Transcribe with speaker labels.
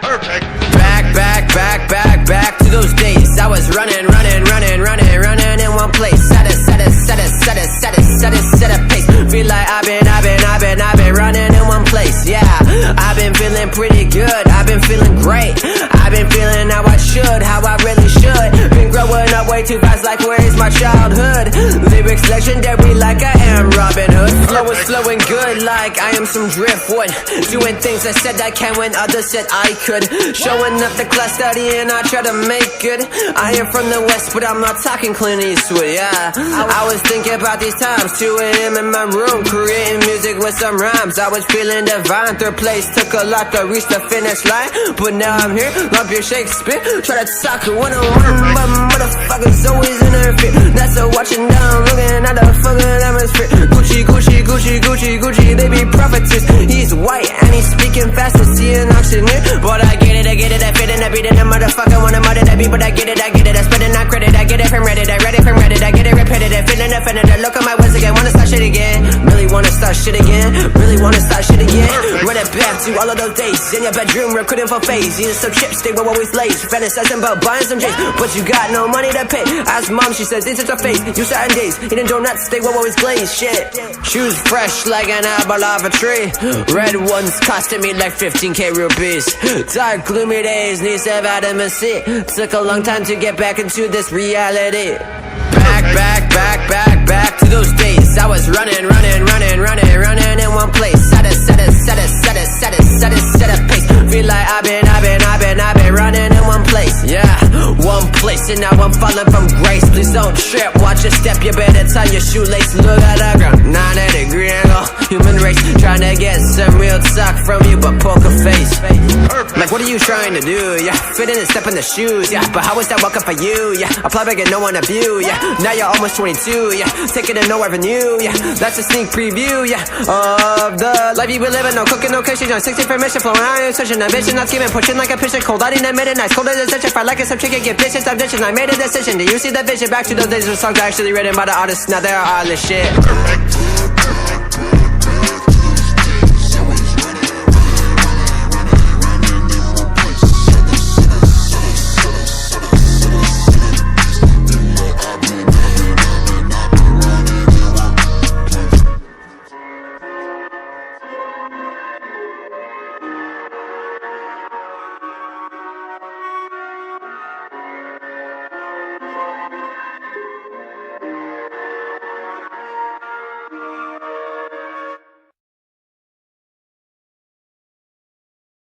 Speaker 1: Perfect.
Speaker 2: Back to those days. I was running in one place. Set a pace. Feel like I've been running in one place. Yeah, I've been feeling pretty good. I've been feeling great. I've been feeling how I should, how I really should. Been growing up way too fast, like where is my childhood? Lyrics legendary, like I am Robin Hood. Flow is flowing good, like I am some driftwood. Doing things I said I can when others said I could. Showing up the class studying, I try to make good. I am from the West, but I'm not talking Clint Eastwood, yeah. I was thinking about these times, 2 AM in my room, creating music with some rhymes. I was feeling divine, third place took a lot to reach the finish line. But now I'm here, love your Shakespeare. Try to talk to one-on-one, but motherfuckers always in their fear. That's a watching down, looking at the fucking atmosphere. Gucci, they be prophetess. He's white and he's speaking fast as he an auctioneer. But I get it, I fit in, I beat in, a motherfucker wanna murder that beat. But I get it, I spreading out credit, I get it from Reddit, I read it from Reddit, I get it repetitive, feeling offended. I look at my words again, wanna start shit again. Really wanna start shit again, really wanna start shit again. Run it back to all of those days, in your bedroom recruiting for phase. Eating some chips, they were always lazy, fantasizing about buying some J's, but you got no money to pay. Ask mom, she says this is her face. You certain days, eating donuts, they were always glazed. Shit, shoes fresh like an apple off a tree. Red ones costing me like 15K rupees. Dark gloomy days, needs to have vitamin C. Took a long time to get back into this reality. Back to those days. I was running in one place. Set a pace. Feel like I've been running in one place. Yeah, one place, and now I'm falling from grace. Please don't trip, watch your step. You better tie your shoelace. Look at the ground, 90-degree angle. Human race trying to get some real talk from you, but poker face. Like what are you trying to do? Yeah, fit in and step in the shoes. Yeah, but how is that welcome for you? Yeah, apply back and no one of you. Yeah, now you're almost 22. Yeah, taking in no revenue. Yeah, that's a sneak preview. Yeah, of the life you be living. No cooking, no kitchen. On 60 permission, flowing iron switching. Ambition, not scheming, pushing like a pitcher. Cold out in the midnight, cold as a stitch. If I like it, some chicken, get bitches, I'm ditching. I made a decision. Do you see the vision? Back to those days when songs are actually written by the artists. Now they're all this shit.